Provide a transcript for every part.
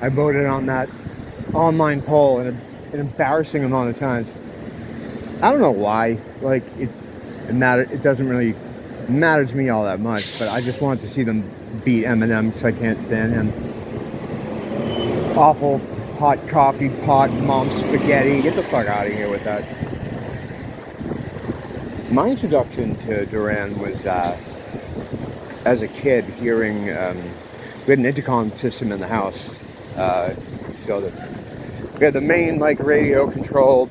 I voted on that online poll an embarrassing amount of times. I don't know why. Like it doesn't really matter to me all that much. But I just want to see them beat Eminem because I can't stand him. Awful hot coffee pot, mom spaghetti. Get the fuck out of here with that. My introduction to Duran was as a kid hearing. We had an intercom system in the house, so that we had the main like radio control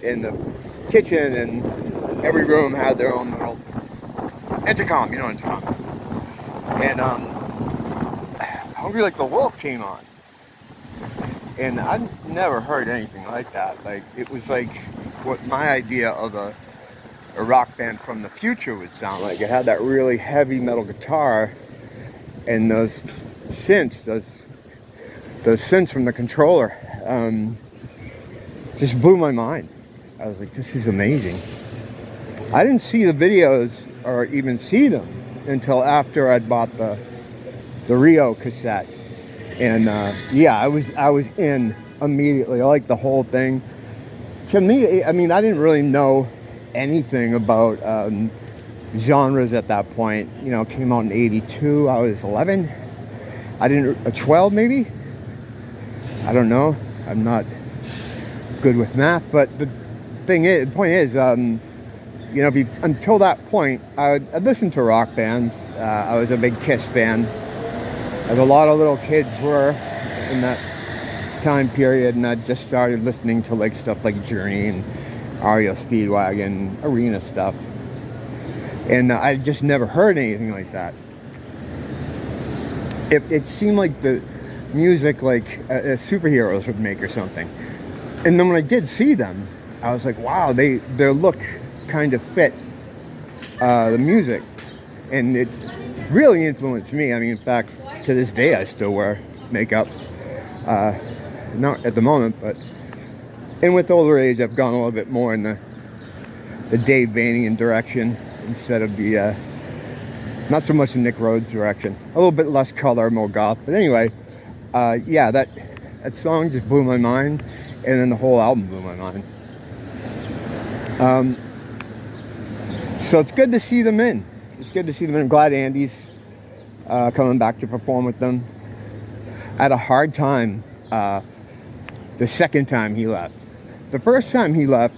in the kitchen, and every room had their own little intercom. You know, intercom. And Hungry Like the Wolf came on, and I've never heard anything like that. Like it was like what my idea of a rock band from the future would sound like. It had that really heavy metal guitar and those synths, those synths from the controller, just blew my mind. I was like, this is amazing. I didn't see the videos or even see them until after I'd bought the Rio cassette, and yeah, I was in immediately. I liked the whole thing. To me, I mean, I didn't really know anything about genres at that point. You know, it came out in '82. I was 11. I didn't 12 maybe. I don't know. I'm not good with math, but the point is, you know, until that point, I'd listened to rock bands. I was a big Kiss fan, as a lot of little kids were in that time period, and I just started listening to like stuff like Journey and REO Speedwagon, arena stuff, and I just never heard anything like that. It seemed like the music like superheroes would make or something. And then when I did see them, I was like, wow, their look kind of fit the music, and it really influenced me. I mean, in fact, to this day, I still wear makeup. Not at the moment, but and with older age, I've gone a little bit more in the Dave Vanian direction instead of the not so much the Nick Rhodes direction. A little bit less color, more goth. But anyway, yeah, that song just blew my mind, and then the whole album blew my mind. So it's good to see them in. It's good to see them in. I'm glad Andy's coming back to perform with them. I had a hard time the second time he left. The first time he left,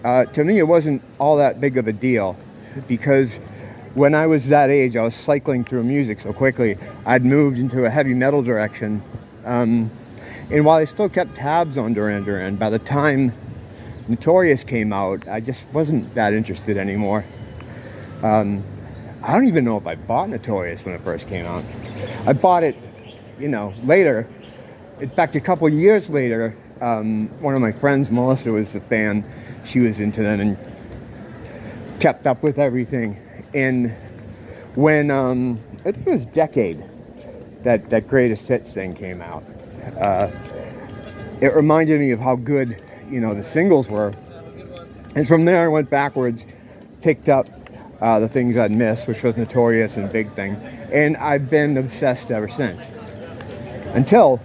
to me, it wasn't all that big of a deal, because when I was that age, I was cycling through music so quickly. I'd moved into a heavy metal direction. And while I still kept tabs on Duran, by the time Notorious came out, I just wasn't that interested anymore. I don't even know if I bought Notorious when it first came out. I bought it, you know, later. In fact, a couple years later, one of my friends, Melissa, was a fan. She was into them and kept up with everything. And when, I think it was Decade, that Greatest Hits thing came out, it reminded me of how good, you know, the singles were. And from there I went backwards, picked up the things I'd missed, which was Notorious and Big Thing. And I've been obsessed ever since. Until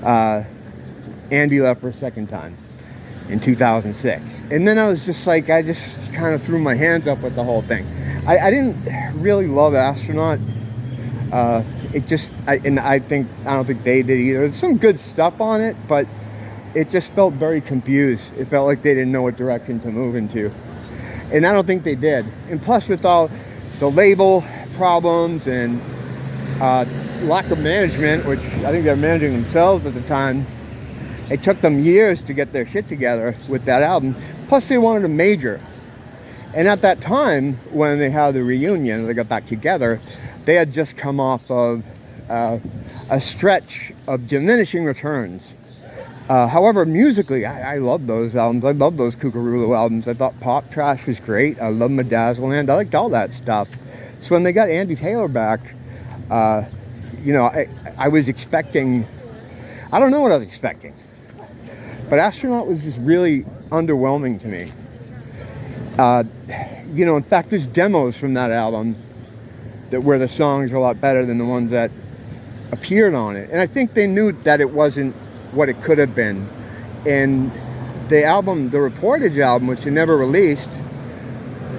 Andy left for a second time in 2006. And then I was just like, I just kind of threw my hands up with the whole thing. I didn't really love Astronaut. It just, I don't think they did either. There's some good stuff on it, but it just felt very confused. It felt like they didn't know what direction to move into. And I don't think they did. And plus, with all the label problems and lack of management, which I think they're managing themselves at the time, it took them years to get their shit together with that album. Plus, they wanted a major. And at that time, when they had the reunion, they got back together, they had just come off of a stretch of diminishing returns. However, musically, I love those albums. I love those Cucarulu albums. I thought Pop Trash was great. I love Medazzleland. I liked all that stuff. So when they got Andy Taylor back, you know, I was expecting, I don't know what I was expecting, but Astronaut was just really underwhelming to me. You know, in fact, there's demos from that album where the songs are a lot better than the ones that appeared on it. And I think they knew that it wasn't what it could have been. And the album, the Reportage album, which they never released,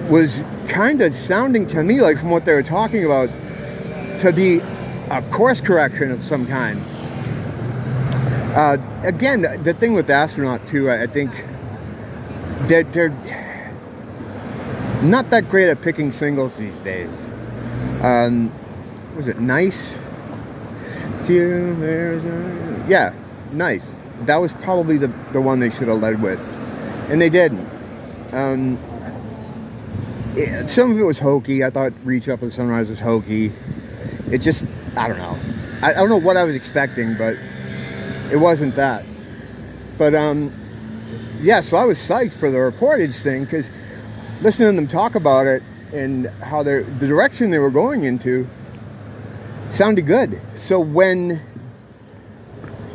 was kind of sounding to me like, from what they were talking about, to be a course correction of some kind. Again, the thing with Astronaut too, I think they're not that great at picking singles these days. Was it Nice? Yeah, Nice. That was probably the one they should have led with, and they didn't. Some of it was hokey. I thought Reach Up with Sunrise was hokey. It just, I don't know. I don't know what I was expecting, but it wasn't that. But yeah, so I was psyched for the Reportage thing, because listening to them talk about it and how the direction they were going into sounded good. So when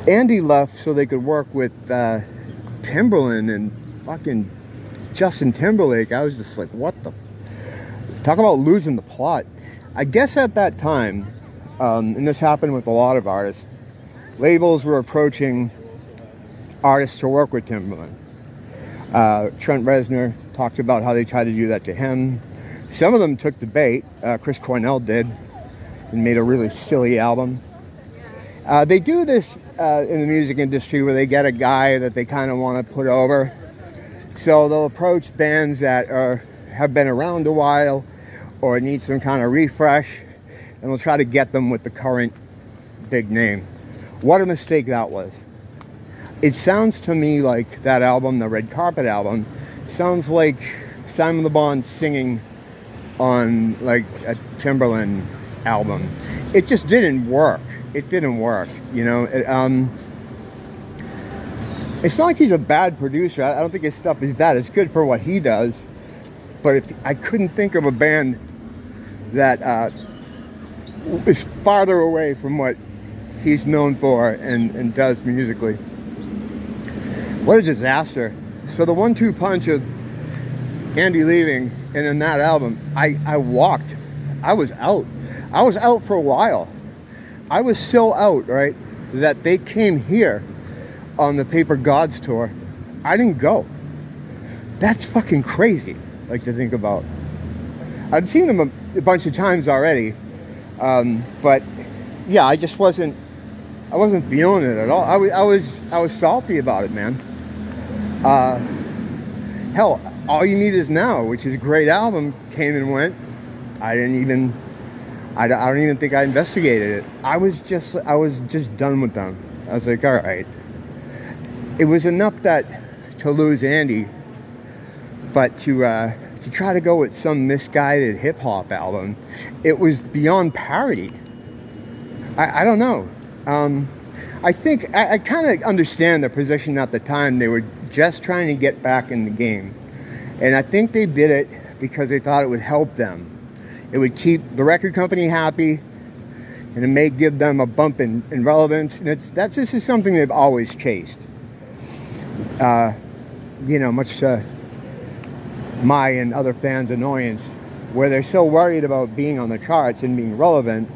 Andy left so they could work with Timbaland and fucking Justin Timberlake, I was just like, what the? Talk about losing the plot. I guess at that time, and this happened with a lot of artists, labels were approaching artists to work with Timbaland. Trent Reznor talked about how they tried to do that to him. Some of them took the bait. Chris Cornell did, and made a really silly album. They do this in the music industry where they get a guy that they kind of want to put over. So they'll approach bands that have been around a while or need some kind of refresh, and they'll try to get them with the current big name. What a mistake that was. It sounds to me like that album, the Red Carpet album, sounds like Simon Le Bon singing on like a Timbaland album. It just didn't work. It didn't work, you know. It's not like he's a bad producer. I don't think his stuff is bad. It's good for what he does. But if I couldn't think of a band that is farther away from what he's known for and does musically. What a disaster. So the 1-2 punch of Andy leaving and in that album, I walked. I was out. I was out for a while. I was so out, right, that they came here on the Paper Gods tour. I didn't go. That's fucking crazy, like, to think about. I'd seen them a bunch of times already, but yeah, I just wasn't feeling it at all. I was salty about it, man. Hell, All You Need Is Now, which is a great album, came and went. I don't even think I investigated it. I was just done with them. I was like, all right. It was enough to lose Andy, but to try to go with some misguided hip hop album, it was beyond parody. I don't know. I think I kind of understand the position at the time. They were just trying to get back in the game, and I think they did it because they thought it would help them. It would keep the record company happy, and it may give them a bump in relevance. And this is something they've always chased. You know, much to my and other fans' annoyance, where they're so worried about being on the charts and being relevant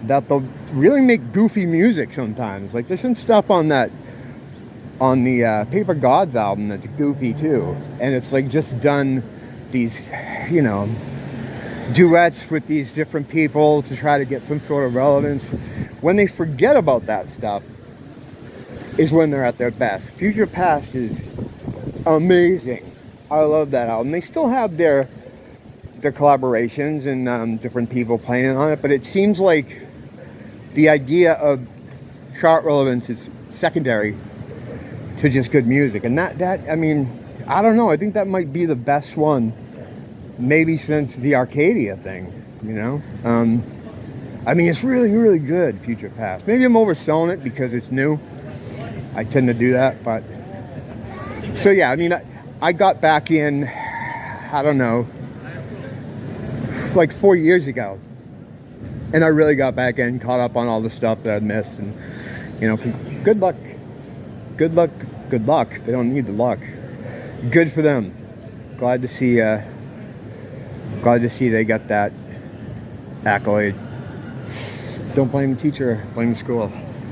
that they'll really make goofy music sometimes. Like, there's some stuff on the Paper Gods album that's goofy too, and it's like just done these, you know, duets with these different people to try to get some sort of relevance. When they forget about that stuff is when they're at their best. Future Past is amazing. I love that album. They still have their collaborations and different people playing on it, but it seems like the idea of chart relevance is secondary to just good music. And that I mean, I don't know, I think that might be the best one maybe since the Arcadia thing, you know. I mean, it's really, really good, Future Past. Maybe I'm overselling it because it's new. I tend to do that, but so yeah, I mean, I got back in, I don't know, like 4 years ago, and I really got back in, caught up on all the stuff that I'd missed, and, you know, good luck. They don't need the luck. Good for them. Glad to see they got that accolade. Don't blame the teacher, blame the school.